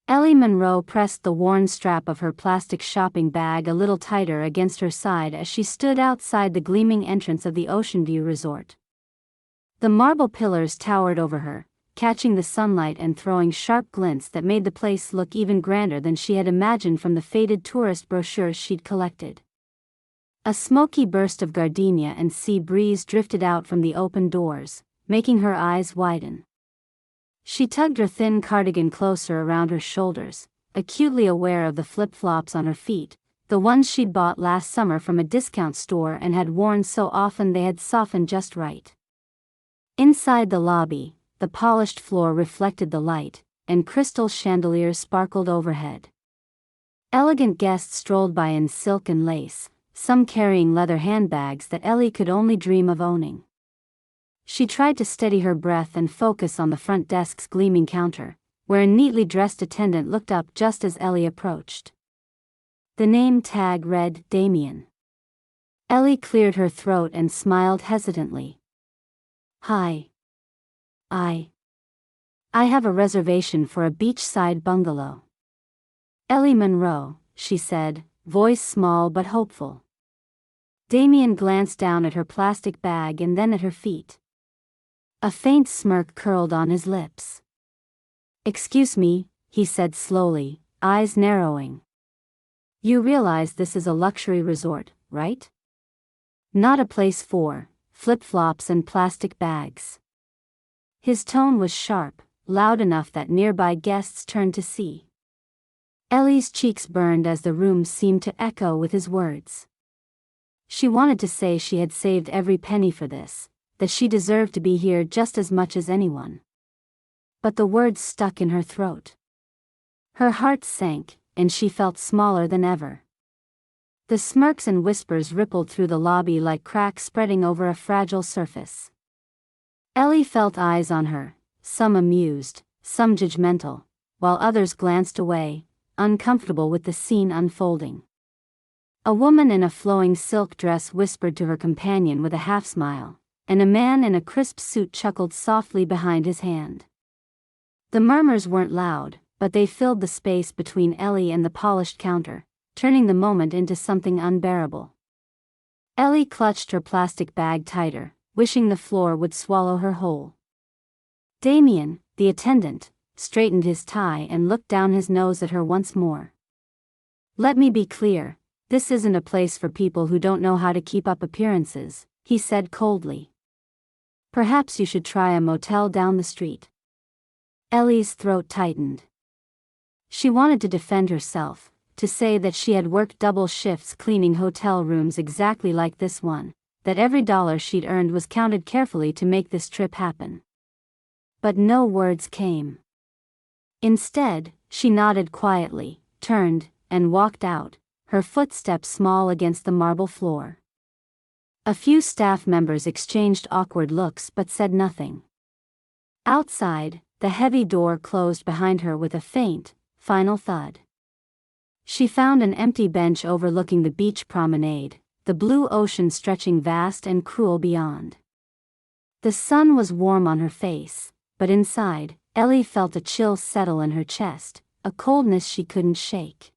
Ellie Monroe pressed the worn strap of her plastic shopping bag a little tighter against her side as she stood outside the gleaming entrance of the Ocean View Resort. The marble pillars towered over her, catching the sunlight and throwing sharp glints that made the place look even grander than she had imagined from the faded tourist brochures she'd collected. A smoky burst of gardenia and sea breeze drifted out from the open doors, making her eyes widen. She tugged her thin cardigan closer around her shoulders, acutely aware of the flip-flops on her feet, the ones she'd bought last summer from a discount store and had worn so often they had softened just right. Inside the lobby, the polished floor reflected the light, and crystal chandeliers sparkled overhead. Elegant guests strolled by in silk and lace, some carrying leather handbags that Ellie could only dream of owning. She tried to steady her breath and focus on the front desk's gleaming counter, where a neatly dressed attendant looked up just as Ellie approached. The name tag read Damien. Ellie cleared her throat and smiled hesitantly. "Hi. I have a reservation for a beachside bungalow." "Ellie Monroe," she said, voice small but hopeful. Damien glanced down at her plastic bag and then at her feet. A faint smirk curled on his lips. "Excuse me," he said slowly, eyes narrowing. "You realize this is a luxury resort, right? Not a place for flip-flops and plastic bags." His tone was sharp, loud enough that nearby guests turned to see. Ellie's cheeks burned as the room seemed to echo with his words. She wanted to say she had saved every penny for this, that she deserved to be here just as much as anyone. But the words stuck in her throat. Her heart sank, and she felt smaller than ever. The smirks and whispers rippled through the lobby like cracks spreading over a fragile surface. Ellie felt eyes on her, some amused, some judgmental, while others glanced away, uncomfortable with the scene unfolding. A woman in a flowing silk dress whispered to her companion with a half-smile, and a man in a crisp suit chuckled softly behind his hand. The murmurs weren't loud, but they filled the space between Ellie and the polished counter, turning the moment into something unbearable. Ellie clutched her plastic bag tighter, wishing the floor would swallow her whole. Damien, the attendant, straightened his tie and looked down his nose at her once more. "Let me be clear, this isn't a place for people who don't know how to keep up appearances," he said coldly. "Perhaps you should try a motel down the street." Ellie's throat tightened. She wanted to defend herself, to say that she had worked double shifts cleaning hotel rooms exactly like this one, that every dollar she'd earned was counted carefully to make this trip happen. But no words came. Instead, she nodded quietly, turned, and walked out, her footsteps small against the marble floor. A few staff members exchanged awkward looks but said nothing. Outside, the heavy door closed behind her with a faint, final thud. She found an empty bench overlooking the beach promenade, the blue ocean stretching vast and cruel beyond. The sun was warm on her face, but inside, Ellie felt a chill settle in her chest, a coldness she couldn't shake.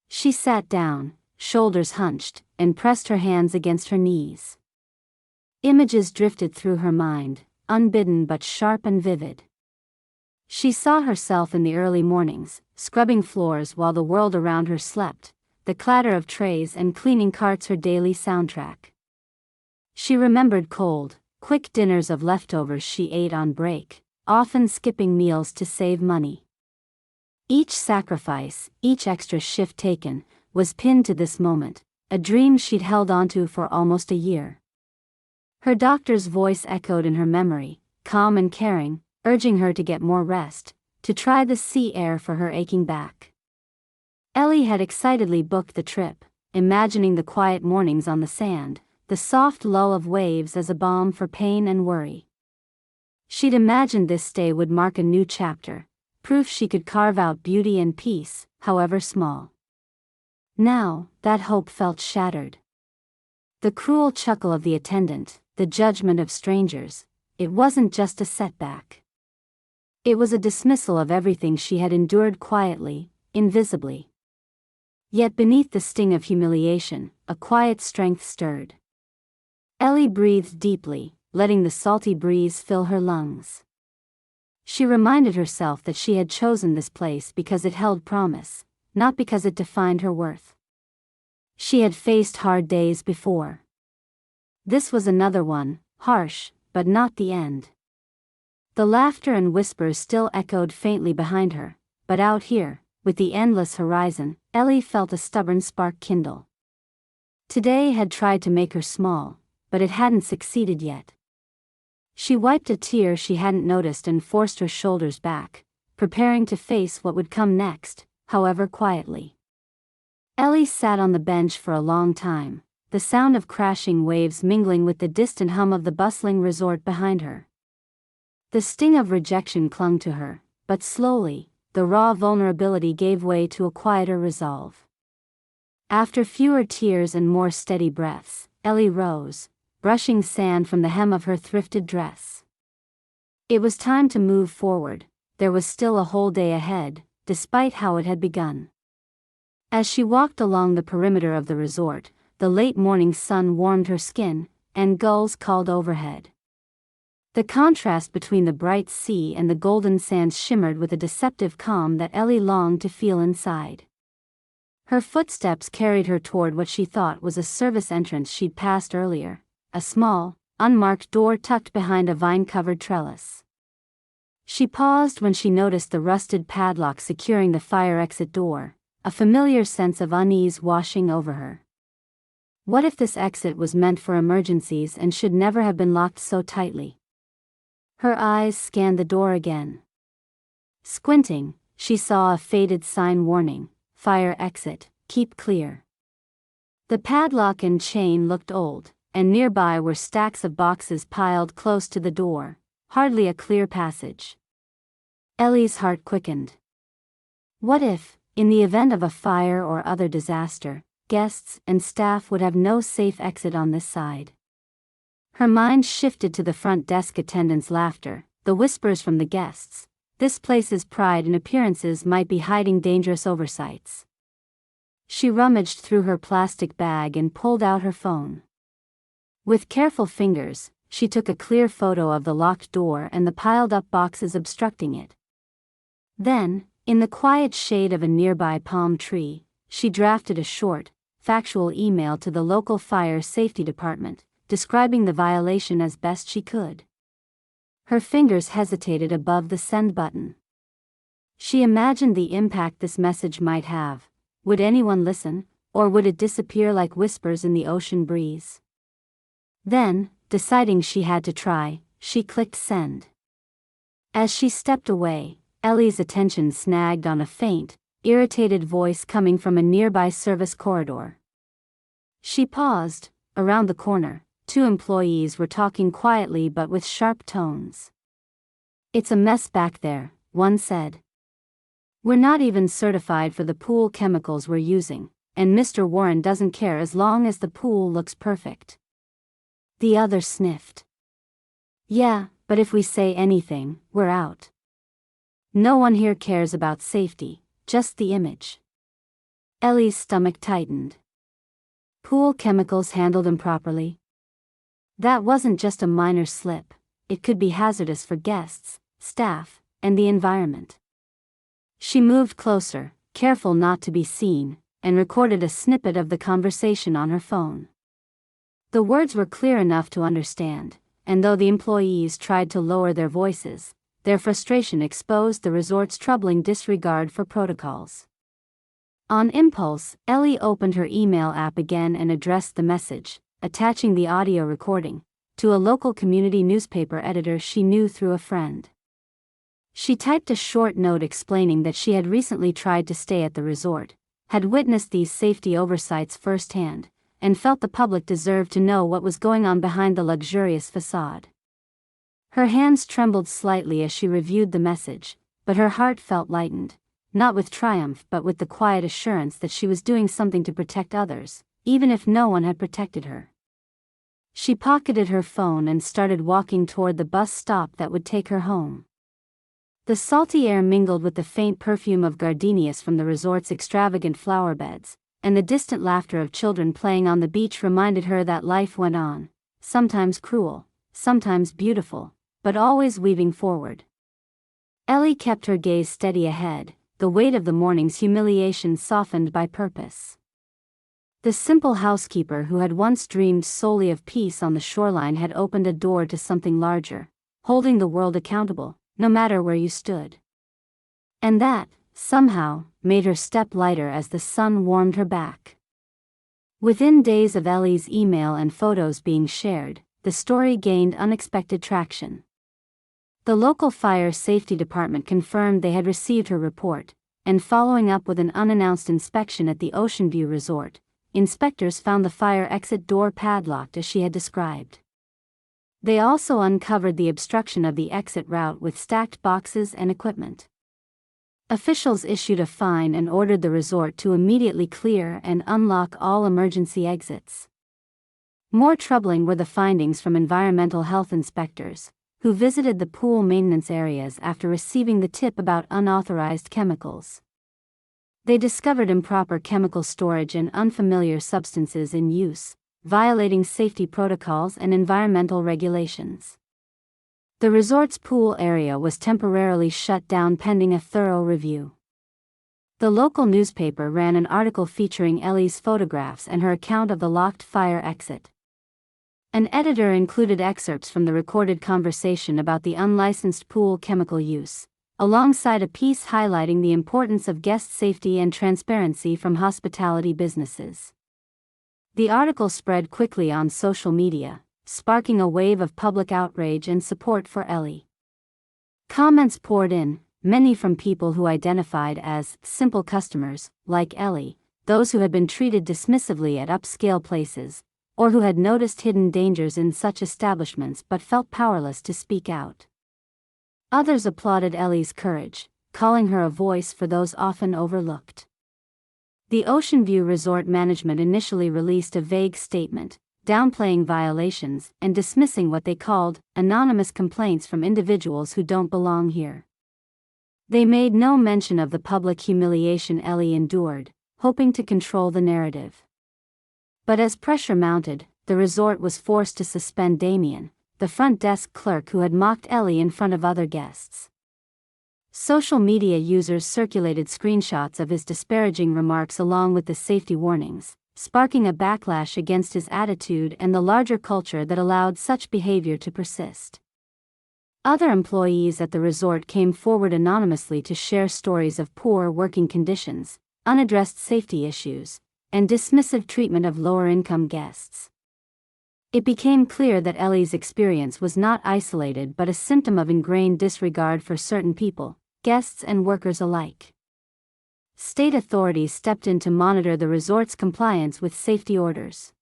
She sat down, shoulders hunched, and pressed her hands against her knees. Images drifted through her mind, unbidden but sharp and vivid. She saw herself in the early mornings, scrubbing floors while the world around her slept, the clatter of trays and cleaning carts her daily soundtrack. She remembered cold, quick dinners of leftovers she ate on break, often skipping meals to save money. Each sacrifice, each extra shift taken, was pinned to this moment, a dream she'd held onto for almost a year. Her doctor's voice echoed in her memory, calm and caring, urging her to get more rest, to try the sea air for her aching back. Ellie had excitedly booked the trip, imagining the quiet mornings on the sand, the soft lull of waves as a balm for pain and worry. She'd imagined this stay would mark a new chapter, proof she could carve out beauty and peace, however small. Now, that hope felt shattered. The cruel chuckle of the attendant, the judgment of strangers, it wasn't just a setback. It was a dismissal of everything she had endured quietly, invisibly. Yet beneath the sting of humiliation, a quiet strength stirred. Ellie breathed deeply, letting the salty breeze fill her lungs. She reminded herself that she had chosen this place because it held promise, not because it defined her worth. She had faced hard days before. This was another one, harsh, but not the end. The laughter and whispers still echoed faintly behind her, but out here, with the endless horizon, Ellie felt a stubborn spark kindle. Today had tried to make her small, but it hadn't succeeded yet. She wiped a tear she hadn't noticed and forced her shoulders back, preparing to face what would come next, however quietly. Ellie sat on the bench for a long time, the sound of crashing waves mingling with the distant hum of the bustling resort behind her. The sting of rejection clung to her, but slowly, the raw vulnerability gave way to a quieter resolve. After fewer tears and more steady breaths, Ellie rose, brushing sand from the hem of her thrifted dress. It was time to move forward. There was still a whole day ahead, despite how it had begun. As she walked along the perimeter of the resort, the late morning sun warmed her skin, and gulls called overhead. The contrast between the bright sea and the golden sands shimmered with a deceptive calm that Ellie longed to feel inside. Her footsteps carried her toward what she thought was a service entrance she'd passed earlier, a small, unmarked door tucked behind a vine-covered trellis. She paused when she noticed the rusted padlock securing the fire exit door, a familiar sense of unease washing over her. What if this exit was meant for emergencies and should never have been locked so tightly? Her eyes scanned the door again. Squinting, she saw a faded sign warning, "Fire exit, keep clear." The padlock and chain looked old, and nearby were stacks of boxes piled close to the door, hardly a clear passage. Ellie's heart quickened. What if, in the event of a fire or other disaster, guests and staff would have no safe exit on this side? Her mind shifted to the front desk attendant's laughter, the whispers from the guests. This place's pride in appearances might be hiding dangerous oversights. She rummaged through her plastic bag and pulled out her phone. With careful fingers, she took a clear photo of the locked door and the piled-up boxes obstructing it. Then, in the quiet shade of a nearby palm tree, she drafted a short, factual email to the local fire safety department, describing the violation as best she could. Her fingers hesitated above the send button. She imagined the impact this message might have. Would anyone listen, or would it disappear like whispers in the ocean breeze? Then, deciding she had to try, she clicked send. As she stepped away, Ellie's attention snagged on a faint, irritated voice coming from a nearby service corridor. She paused. Around the corner, two employees were talking quietly but with sharp tones. "It's a mess back there," one said. "We're not even certified for the pool chemicals we're using, and Mr. Warren doesn't care as long as the pool looks perfect." The other sniffed. "Yeah, but if we say anything, we're out. No one here cares about safety, just the image." Ellie's stomach tightened. Pool chemicals handled improperly? That wasn't just a minor slip, it could be hazardous for guests, staff, and the environment. She moved closer, careful not to be seen, and recorded a snippet of the conversation on her phone. The words were clear enough to understand, and though the employees tried to lower their voices, their frustration exposed the resort's troubling disregard for protocols. On impulse, Ellie opened her email app again and addressed the message, attaching the audio recording, to a local community newspaper editor she knew through a friend. She typed a short note explaining that she had recently tried to stay at the resort, had witnessed these safety oversights firsthand, and felt the public deserved to know what was going on behind the luxurious facade. Her hands trembled slightly as she reviewed the message, but her heart felt lightened, not with triumph but with the quiet assurance that she was doing something to protect others, even if no one had protected her. She pocketed her phone and started walking toward the bus stop that would take her home. The salty air mingled with the faint perfume of gardenias from the resort's extravagant flower beds, and the distant laughter of children playing on the beach reminded her that life went on, sometimes cruel, sometimes beautiful, but always weaving forward. Ellie kept her gaze steady ahead, the weight of the morning's humiliation softened by purpose. The simple housekeeper who had once dreamed solely of peace on the shoreline had opened a door to something larger, holding the world accountable, no matter where you stood. And that, somehow, made her step lighter as the sun warmed her back. Within days of Ellie's email and photos being shared, the story gained unexpected traction. The local fire safety department confirmed they had received her report, and following up with an unannounced inspection at the Ocean View Resort, inspectors found the fire exit door padlocked as she had described. They also uncovered the obstruction of the exit route with stacked boxes and equipment. Officials issued a fine and ordered the resort to immediately clear and unlock all emergency exits. More troubling were the findings from environmental health inspectors, who visited the pool maintenance areas after receiving the tip about unauthorized chemicals. They discovered improper chemical storage and unfamiliar substances in use, violating safety protocols and environmental regulations. The resort's pool area was temporarily shut down pending a thorough review. The local newspaper ran an article featuring Ellie's photographs and her account of the locked fire exit. An editor included excerpts from the recorded conversation about the unlicensed pool chemical use, alongside a piece highlighting the importance of guest safety and transparency from hospitality businesses. The article spread quickly on social media, sparking a wave of public outrage and support for Ellie. Comments poured in, many from people who identified as simple customers, like Ellie, those who had been treated dismissively at upscale places, or who had noticed hidden dangers in such establishments but felt powerless to speak out. Others applauded Ellie's courage, calling her a voice for those often overlooked. The Ocean View Resort management initially released a vague statement, downplaying violations and dismissing what they called anonymous complaints from individuals who don't belong here. They made no mention of the public humiliation Ellie endured, hoping to control the narrative. But as pressure mounted, the resort was forced to suspend Damien, the front desk clerk who had mocked Ellie in front of other guests. Social media users circulated screenshots of his disparaging remarks along with the safety warnings, sparking a backlash against his attitude and the larger culture that allowed such behavior to persist. Other employees at the resort came forward anonymously to share stories of poor working conditions, unaddressed safety issues, and dismissive treatment of lower-income guests. It became clear that Ellie's experience was not isolated but a symptom of ingrained disregard for certain people, guests and workers alike. State authorities stepped in to monitor the resort's compliance with safety orders.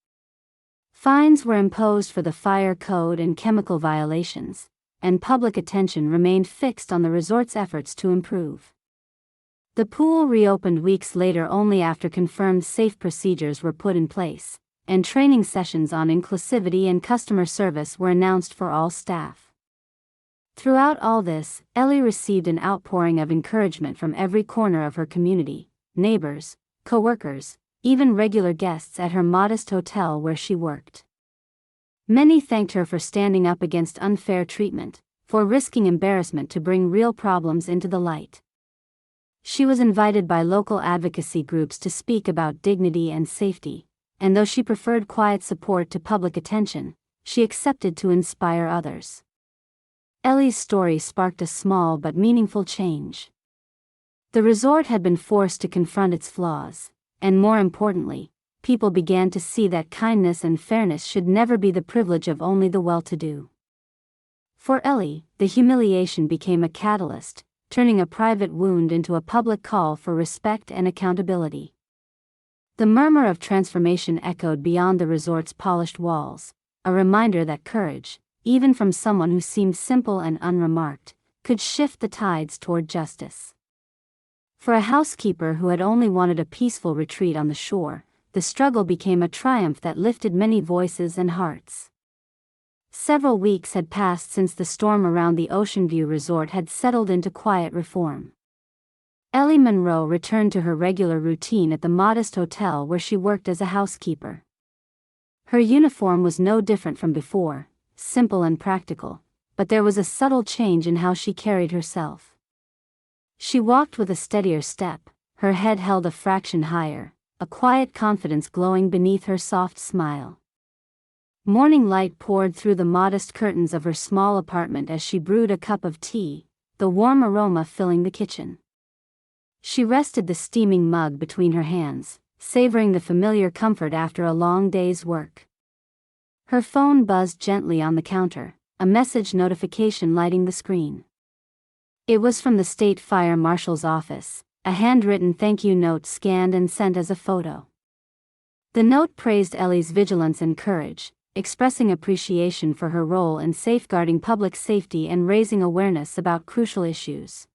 Fines were imposed for the fire code and chemical violations, and public attention remained fixed on the resort's efforts to improve. The pool reopened weeks later only after confirmed safe procedures were put in place, and training sessions on inclusivity and customer service were announced for all staff. Throughout all this, Ellie received an outpouring of encouragement from every corner of her community, neighbors, co-workers, even regular guests at her modest hotel where she worked. Many thanked her for standing up against unfair treatment, for risking embarrassment to bring real problems into the light. She was invited by local advocacy groups to speak about dignity and safety, and though she preferred quiet support to public attention, she accepted to inspire others. Ellie's story sparked a small but meaningful change. The resort had been forced to confront its flaws, and more importantly, people began to see that kindness and fairness should never be the privilege of only the well-to-do. For Ellie, the humiliation became a catalyst, turning a private wound into a public call for respect and accountability. The murmur of transformation echoed beyond the resort's polished walls, a reminder that courage, even from someone who seemed simple and unremarked, could shift the tides toward justice. For a housekeeper who had only wanted a peaceful retreat on the shore, the struggle became a triumph that lifted many voices and hearts. Several weeks had passed since the storm around the Ocean View Resort had settled into quiet reform. Ellie Monroe returned to her regular routine at the modest hotel where she worked as a housekeeper. Her uniform was no different from before, simple and practical, but there was a subtle change in how she carried herself. She walked with a steadier step, her head held a fraction higher, a quiet confidence glowing beneath her soft smile. Morning light poured through the modest curtains of her small apartment as she brewed a cup of tea, the warm aroma filling the kitchen. She rested the steaming mug between her hands, savoring the familiar comfort after a long day's work. Her phone buzzed gently on the counter, a message notification lighting the screen. It was from the state fire marshal's office, a handwritten thank you note scanned and sent as a photo. The note praised Ellie's vigilance and courage, expressing appreciation for her role in safeguarding public safety and raising awareness about crucial issues.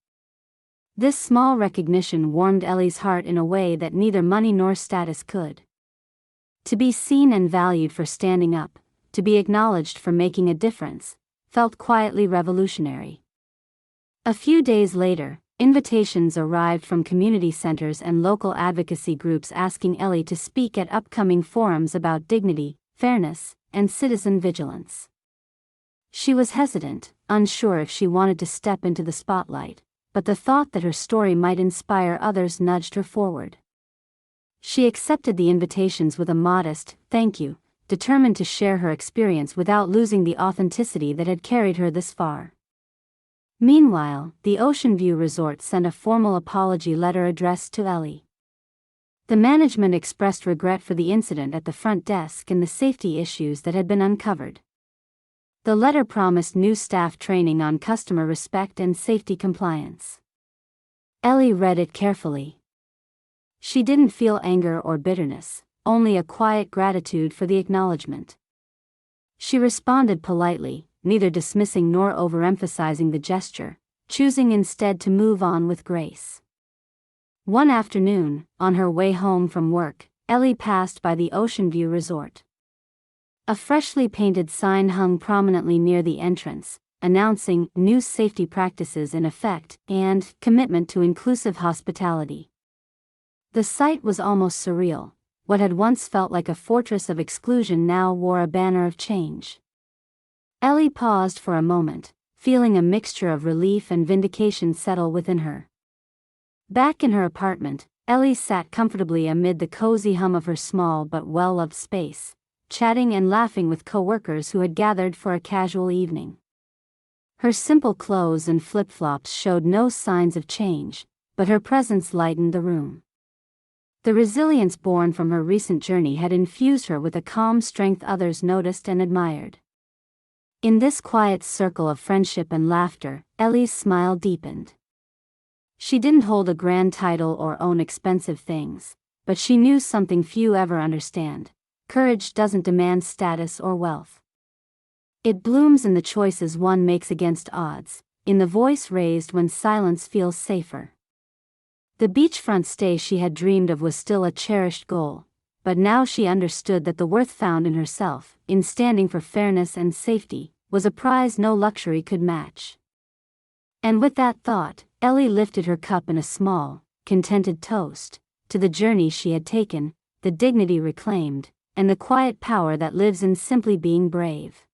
This small recognition warmed Ellie's heart in a way that neither money nor status could. To be seen and valued for standing up, to be acknowledged for making a difference, felt quietly revolutionary. A few days later, invitations arrived from community centers and local advocacy groups asking Ellie to speak at upcoming forums about dignity, fairness, and citizen vigilance. She was hesitant, unsure if she wanted to step into the spotlight, but the thought that her story might inspire others nudged her forward. She accepted the invitations with a modest thank you, determined to share her experience without losing the authenticity that had carried her this far. Meanwhile, the Ocean View Resort sent a formal apology letter addressed to Ellie. The management expressed regret for the incident at the front desk and the safety issues that had been uncovered. The letter promised new staff training on customer respect and safety compliance. Ellie read it carefully. She didn't feel anger or bitterness, only a quiet gratitude for the acknowledgement. She responded politely, neither dismissing nor overemphasizing the gesture, choosing instead to move on with grace. One afternoon, on her way home from work, Ellie passed by the Ocean View Resort. A freshly painted sign hung prominently near the entrance, announcing new safety practices in effect and commitment to inclusive hospitality. The sight was almost surreal. What had once felt like a fortress of exclusion now wore a banner of change. Ellie paused for a moment, feeling a mixture of relief and vindication settle within her. Back in her apartment, Ellie sat comfortably amid the cozy hum of her small but well-loved space, chatting and laughing with co-workers who had gathered for a casual evening. Her simple clothes and flip-flops showed no signs of change, but her presence lightened the room. The resilience born from her recent journey had infused her with a calm strength others noticed and admired. In this quiet circle of friendship and laughter, Ellie's smile deepened. She didn't hold a grand title or own expensive things, but she knew something few ever understand: courage doesn't demand status or wealth. It blooms in the choices one makes against odds, in the voice raised when silence feels safer. The beachfront stay she had dreamed of was still a cherished goal, but now she understood that the worth found in herself, in standing for fairness and safety, was a prize no luxury could match. And with that thought, Ellie lifted her cup in a small, contented toast, to the journey she had taken, the dignity reclaimed, and the quiet power that lives in simply being brave.